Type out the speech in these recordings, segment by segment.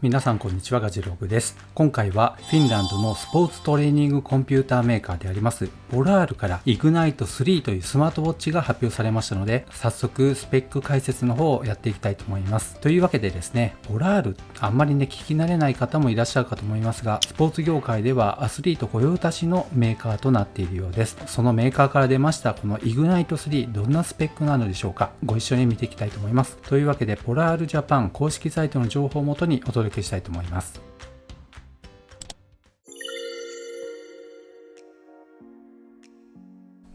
皆さんこんにちは、ガジログです。今回はフィンランドのスポーツトレーニングコンピューターメーカーでありますポラールからイグナイト3というスマートウォッチが発表されましたので、早速スペック解説の方をやっていきたいと思います。というわけでですね、ポラールあんまりね聞き慣れない方もいらっしゃるかと思いますが、スポーツ業界ではアスリート御用達のメーカーとなっているようです。そのメーカーから出ましたこのイグナイト3、どんなスペックなのでしょうか。ご一緒に見ていきたいと思います。というわけでポラールジャパン公式サイトの情報をもとにお届けしたいと思います。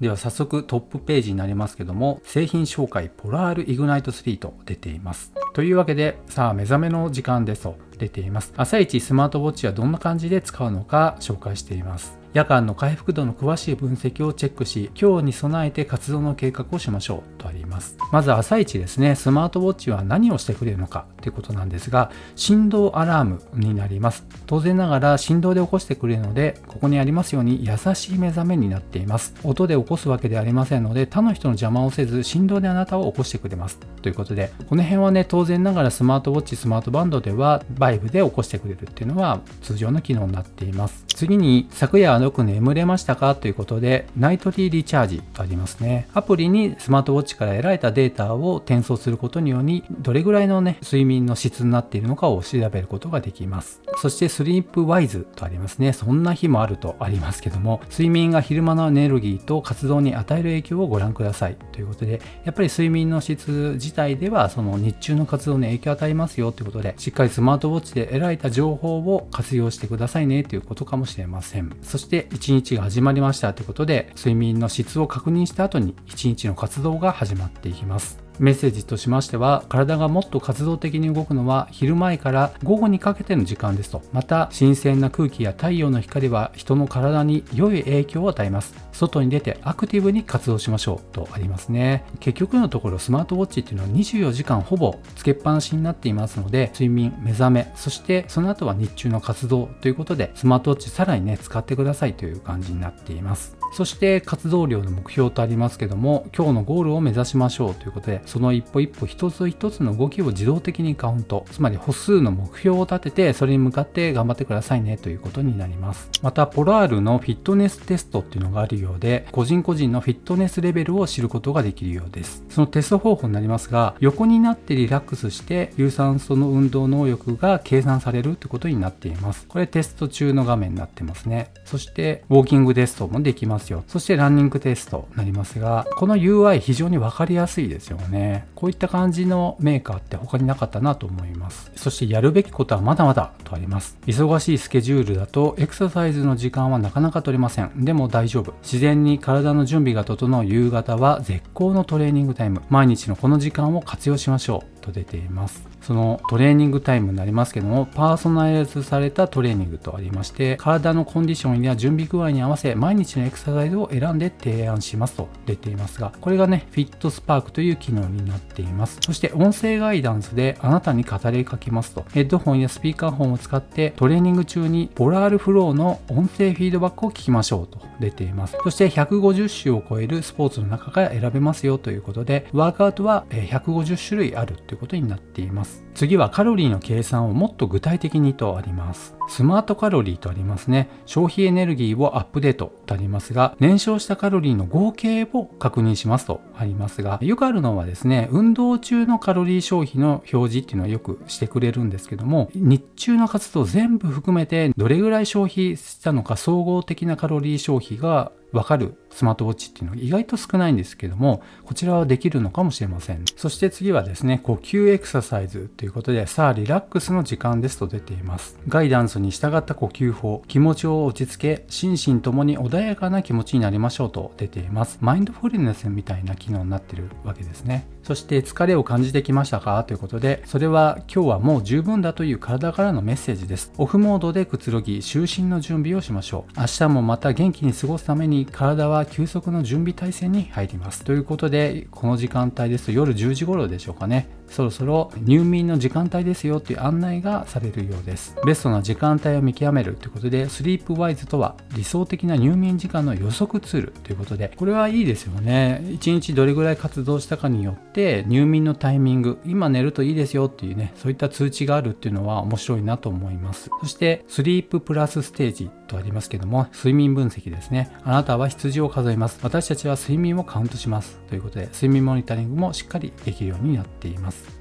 では早速トップページになりますけども、製品紹介ポラールイグナイト3と出ています。というわけで、さあ目覚めの時間ですと出ています。朝一スマートウォッチはどんな感じで使うのか紹介しています。夜間の回復度の詳しい分析をチェックし、今日に備えて活動の計画をしましょうとあります。まず朝一ですね、スマートウォッチは何をしてくれるのかということなんですが、振動アラームになります。当然ながら振動で起こしてくれるので、ここにありますように優しい目覚めになっています。音で起こすわけではありませんので、他の人の邪魔をせず振動であなたを起こしてくれますということで、この辺はね、当然ながらスマートウォッチ、スマートバンドではバイブで起こしてくれるっていうのは通常の機能になっています。次に、昨夜よく眠れましたかということで、ナイトリーリチャージとありますね。アプリにスマートウォッチから得られたデータを転送することにより、どれぐらいのね、睡眠の質になっているのかを調べることができます。そしてスリープワイズとありますね。そんな日もあるとありますけども、睡眠が昼間のエネルギーと活動に与える影響をご覧くださいということで、やっぱり睡眠の質自体ではその日中の活動に影響を与えますよということで、しっかりスマートウォッチで得られた情報を活用してくださいねということかもしれません。そして1日が始まりましたということで、睡眠の質を確認した後に1日の活動が始まっていきます。メッセージとしましては、体がもっと活動的に動くのは昼前から午後にかけての時間ですと。また新鮮な空気や太陽の光は人の体に良い影響を与えます。外に出てアクティブに活動しましょうとありますね。結局のところスマートウォッチっていうのは24時間ほぼつけっぱなしになっていますので、睡眠、目覚め、そしてその後は日中の活動ということで、スマートウォッチさらにね使ってくださいという感じになっています。そして活動量の目標とありますけども、今日のゴールを目指しましょうということで、その一歩一歩一つ一つの動きを自動的にカウント、つまり歩数の目標を立てて、それに向かって頑張ってくださいねということになります。またポラールのフィットネステストっていうのがあるようで、個人個人のフィットネスレベルを知ることができるようです。そのテスト方法になりますが、横になってリラックスして有酸素の運動能力が計算されるということになっています。これテスト中の画面になってますね。そしてウォーキングテストもできますよ。そしてランニングテストになりますが、この UI 非常に分かりやすいですよね。こういった感じのメーカーって他になかったなと思います。そしてやるべきことはまだまだとあります。忙しいスケジュールだとエクササイズの時間はなかなか取れません。でも大丈夫。自然に体の準備が整う夕方は絶好のトレーニングタイム。毎日のこの時間を活用しましょうと出ています。そのトレーニングタイムになりますけども、パーソナライズされたトレーニングとありまして、体のコンディションや準備具合に合わせ毎日のエクササイズを選んで提案しますと出ていますが、これがねフィットスパークという機能になっています。そして音声ガイダンスであなたに語りかけますと、ヘッドホンやスピーカーフォンを使ってトレーニング中にポラールフローの音声フィードバックを聞きましょうと出ています。そして150種を超えるスポーツの中から選べますよということで、ワークアウトは150種類あるということになっています。次はカロリーの計算をもっと具体的にとあります。スマートカロリーとありますね。消費エネルギーをアップデートとありますが、燃焼したカロリーの合計を確認しますとありますが、よくあるのはですね、運動中のカロリー消費の表示っていうのはよくしてくれるんですけども、日中の活動全部含めてどれぐらい消費したのか、総合的なカロリー消費がわかるスマートウォッチっていうのが意外と少ないんですけども、こちらはできるのかもしれません。そして次はですね、呼吸エクササイズということで、さあリラックスの時間ですと出ています。ガイダンスに従った呼吸法、気持ちを落ち着け、心身ともに穏やかな気持ちになりましょうと出ています。マインドフルネスみたいな機能になっているわけですね。そして疲れを感じてきましたかということで、それは今日はもう十分だという体からのメッセージです。オフモードでくつろぎ、就寝の準備をしましょう。明日もまた元気に過ごすために体は休息の準備体制に入ります。ということで、この時間帯ですと夜10時頃でしょうかね。そろそろ入眠の時間帯ですよという案内がされるようです。ベストな時間帯を見極めるということで、スリープワイズとは理想的な入眠時間の予測ツールということで、これはいいですよね。1日どれぐらい活動したかによってて入眠のタイミング、今寝るといいですよっていうね、そういった通知があるっていうのは面白いなと思います。そしてスリーププラスステージとありますけども、睡眠分析ですね。あなたは羊を数えます。私たちは睡眠をカウントしますということで、睡眠モニタリングもしっかりできるようになっています。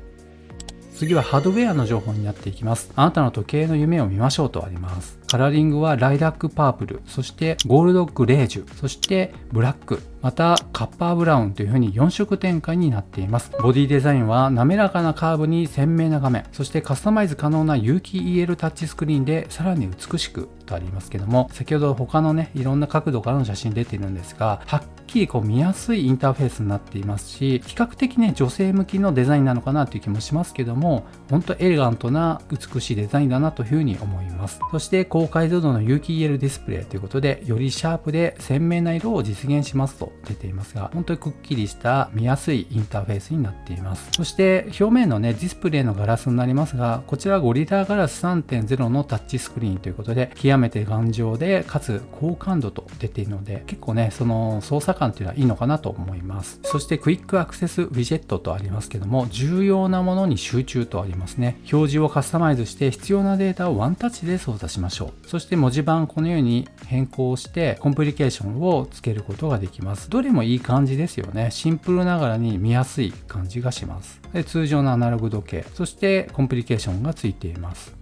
次はハードウェアの情報になっていきます。あなたの時計の夢を見ましょうとあります。カラーリングはライラックパープル、そしてゴールドグレージュ、そしてブラック、またカッパーブラウンという風に4色展開になっています。ボディデザインは滑らかなカーブに鮮明な画面、そしてカスタマイズ可能な有機 EL タッチスクリーンでさらに美しくとありますけども、先ほど他のねいろんな角度からの写真出ているんですが、はっきり見やすいインターフェースになっていますし、比較的ね女性向きのデザインなのかなという気もしますけども、本当エレガントな美しいデザインだなというふうに思います。そして高解像度の有機 EL ディスプレイということで、よりシャープで鮮明な色を実現しますと出ていますが、本当にくっきりした見やすいインターフェースになっています。そして表面のねディスプレイのガラスになりますが、こちらゴリラガラス 3.0 のタッチスクリーンということで、極めて頑丈でかつ高感度と出ているので、結構ねその操作感というのはいいのかなと思います。そしてクイックアクセスウィジェットとありますけども、重要なものに集中とありますね。表示をカスタマイズして必要なデータをワンタッチで操作しましょう。そして文字盤このように変更してコンプリケーションをつけることができます。どれもいい感じですよね。シンプルながらに見やすい感じがします。で、通常のアナログ時計、そしてコンプリケーションがついています。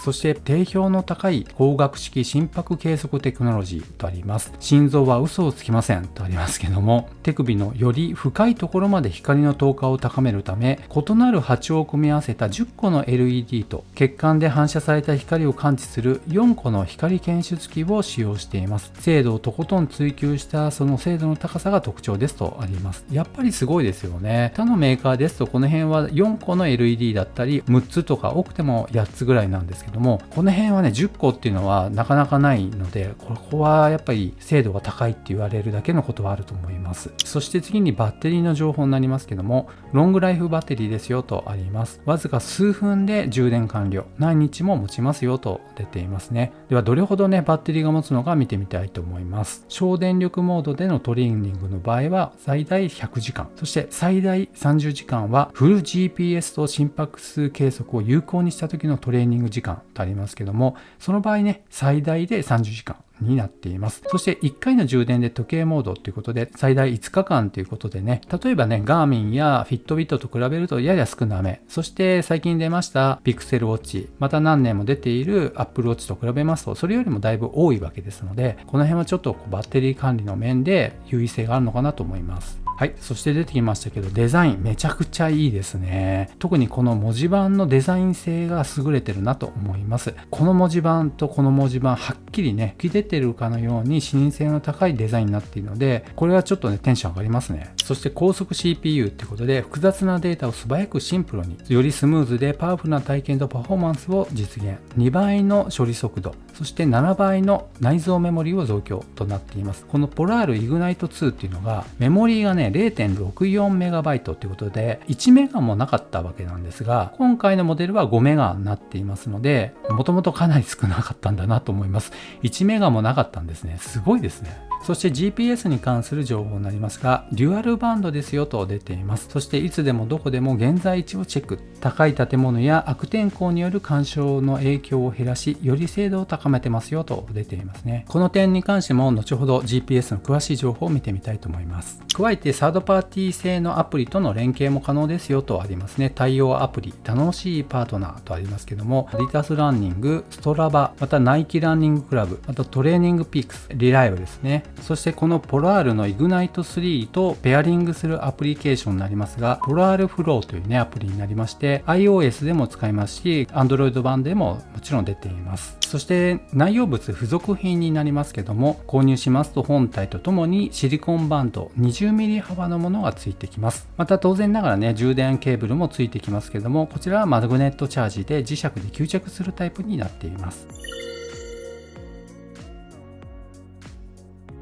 そして定評の高い光学式心拍計測テクノロジーとあります。心臓は嘘をつきませんとありますけども、手首のより深いところまで光の透過を高めるため、異なる波長を組み合わせた10個の LED と血管で反射された光を感知する4個の光検出器を使用しています。精度をとことん追求したその精度の高さが特徴ですとあります。やっぱりすごいですよね。他のメーカーですとこの辺は4個の LED だったり6つとか多くても8つぐらいなんですけども、この辺はね10個っていうのはなかなかないので、ここはやっぱり精度が高いって言われるだけのことはあると思います。そして次にバッテリーの情報になりますけども、ロングライフバッテリーですよとあります。わずか数分で充電完了、何日も持ちますよと出ていますね。ではどれほどねバッテリーが持つのか見てみたいと思います。省電力モードでのトレーニングの場合は最大100時間、そして最大30時間はフル GPS と心拍数計測を有効にした時のトレーニング時間とありますけども、その場合ね最大で30時間になっています。そして1回の充電で時計モードということで最大5日間ということでね、例えばねガーミンやフィットビットと比べるとやや少なめ、そして最近出ましたピクセルウォッチ、また何年も出ているアップルウォッチと比べますとそれよりもだいぶ多いわけですので、この辺はちょっとバッテリー管理の面で優位性があるのかなと思います。はい、そして出てきましたけど、デザインめちゃくちゃいいですね。特にこの文字盤のデザイン性が優れてるなと思います。この文字盤とこの文字盤はっきりね浮き出てるかのように視認性の高いデザインになっているので、これはちょっとねテンション上がりますね。そして高速 CPU ってことで複雑なデータを素早くシンプルに、よりスムーズでパワフルな体験とパフォーマンスを実現。2倍の処理速度、そして7倍の内蔵メモリを増強となっています。このポラールイグナイト2っていうのがメモリがね 0.64 メガバイトということで1メガもなかったわけなんですが、今回のモデルは5メガになっていますので、もともとかなり少なかったんだなと思います。1メガもなかったんですね。すごいですね。そして GPS に関する情報になりますが、デュアルバンドですよと出ています。そしていつでもどこでも現在位置をチェック。高い建物や悪天候による干渉の影響を減らし、より精度を高めてますよと出ていますね。この点に関しても後ほど GPS の詳しい情報を見てみたいと思います。加えてサードパーティー製のアプリとの連携も可能ですよとありますね。対応アプリ、楽しいパートナーとありますけども、リタスランニング、ストラバ、またナイキランニングクラブ、またトレーニングピークス、リライブですね。そしてこのポラールのイグナイト3とペアリングするアプリケーションになりますが、ポラールフローというねアプリになりまして、 iOS でも使えますし Android 版でももちろん出ています。そして内容物付属品になりますけども、購入しますと本体とともにシリコンバンド 20mm 幅のものがついてきます。また当然ながらね充電ケーブルもついてきますけども、こちらはマグネットチャージで磁石で吸着するタイプになっています。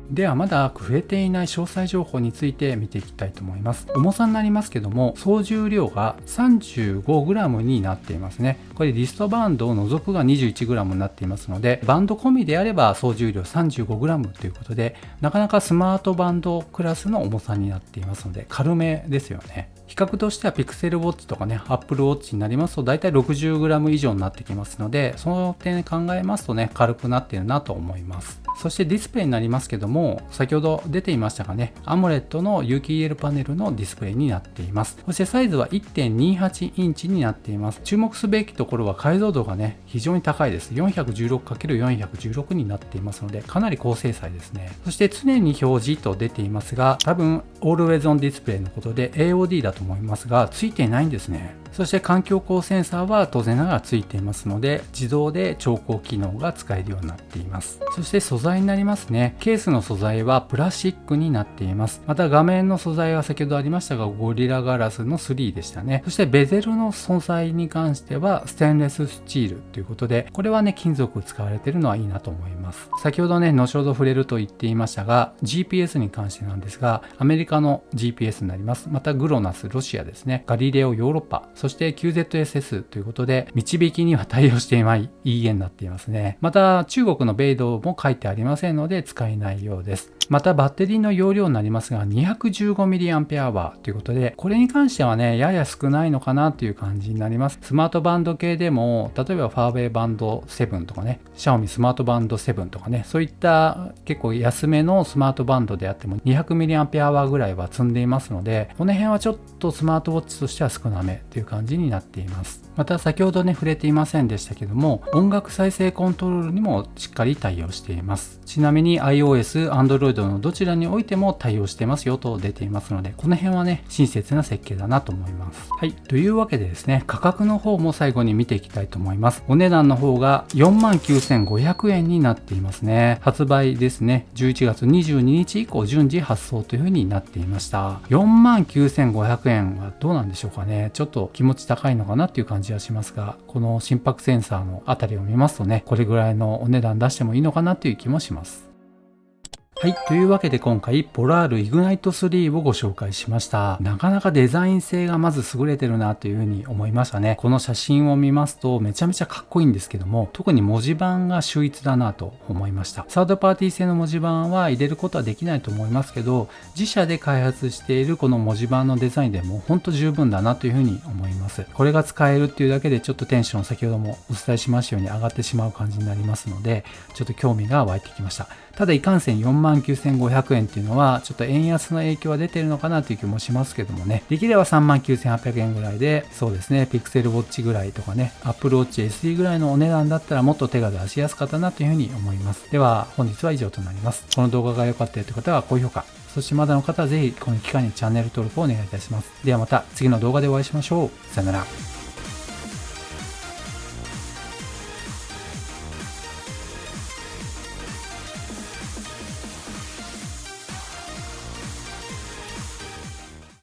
ではまだ触れていない詳細情報について見ていきたいと思います。重さになりますけども、総重量が 35g になっていますね。これリストバンドを除くが 21g になっていますので、バンド込みであれば総重量 35g ということで、なかなかスマートバンドクラスの重さになっていますので、軽めですよね。比較としてはピクセルウォッチとかね、Apple Watch になりますと大体 60g 以上になってきますので、その点考えますとね、軽くなっているなと思います。そしてディスプレイになりますけども、先ほど出ていましたがね、AMOLED の有機 EL パネルのディスプレイになっています。そしてサイズは 1.28 インチになっています。注目すべきところは解像度がね、非常に高いです。416×416 になっていますので、かなり高精細ですね。そして常に表示と出ていますが、多分 Always on Display のことで AOD だと思いますが、ついていないんですね。そして環境光センサーは当然ながらついていますので、自動で調光機能が使えるようになっています。そして素材になりますね。ケースの素材はプラスチックになっています。また画面の素材は先ほどありましたが、ゴリラガラスの3でしたね。そしてベゼルの素材に関してはステンレススチールということで、これはね、金属使われているのはいいなと思います。先ほどね、後ほど触れると言っていましたが、GPS に関してなんですが、アメリカの GPS になります。またグロナス、ロシアですね。ガリレオ、ヨーロッパ。そして QZSS ということで、導きには対応していない EA になっていますね。また中国の米ドも書いてありませんので使えないようです。またバッテリーの容量になりますが 215mAh ということで、これに関してはね、やや少ないのかなという感じになります。スマートバンド系でも、例えばファーウェイバンド7とかね、シャオミスマートバンド7とかね、そういった結構安めのスマートバンドであっても 200mAh ぐらいは積んでいますので、この辺はちょっとスマートウォッチとしては少なめという感じになっています。また先ほどね、触れていませんでしたけども、音楽再生コントロールにもしっかり対応しています。ちなみに iOS、Android のどちらにおいても対応してますよと出ていますので、この辺はね、親切な設計だなと思います。はい。というわけでですね、価格の方も最後に見ていきたいと思います。お値段の方が 49,500 円になっていますね。発売ですね、11月22日以降順次発送という風になっていました。49,500 円はどうなんでしょうかね。ちょっと気持ち高いのかなっていう感じはしますが、この心拍センサーのあたりを見ますとね、これぐらいのお値段出してもいいのかなという気もします。はい。というわけで今回、ポラールイグナイト3をご紹介しました。なかなかデザイン性がまず優れてるなというふうに思いましたね。この写真を見ますとめちゃめちゃかっこいいんですけども、特に文字盤が秀逸だなと思いました。サードパーティー製の文字盤は入れることはできないと思いますけど、自社で開発しているこの文字盤のデザインでも本当十分だなというふうに思います。これが使えるっていうだけでちょっとテンション、先ほどもお伝えしましたように上がってしまう感じになりますので、ちょっと興味が湧いてきました。ただいかんせん 49,500 円っていうのはちょっと円安の影響は出てるのかなという気もしますけどもね、できれば 39,800 円ぐらいで、そうですね、ピクセルウォッチぐらいとかね、Apple Watch SE ぐらいのお値段だったらもっと手が出しやすかったなというふうに思います。では本日は以上となります。この動画が良かったよという方は高評価、そしてまだの方はぜひこの機会にチャンネル登録をお願いいたします。ではまた次の動画でお会いしましょう。さよなら。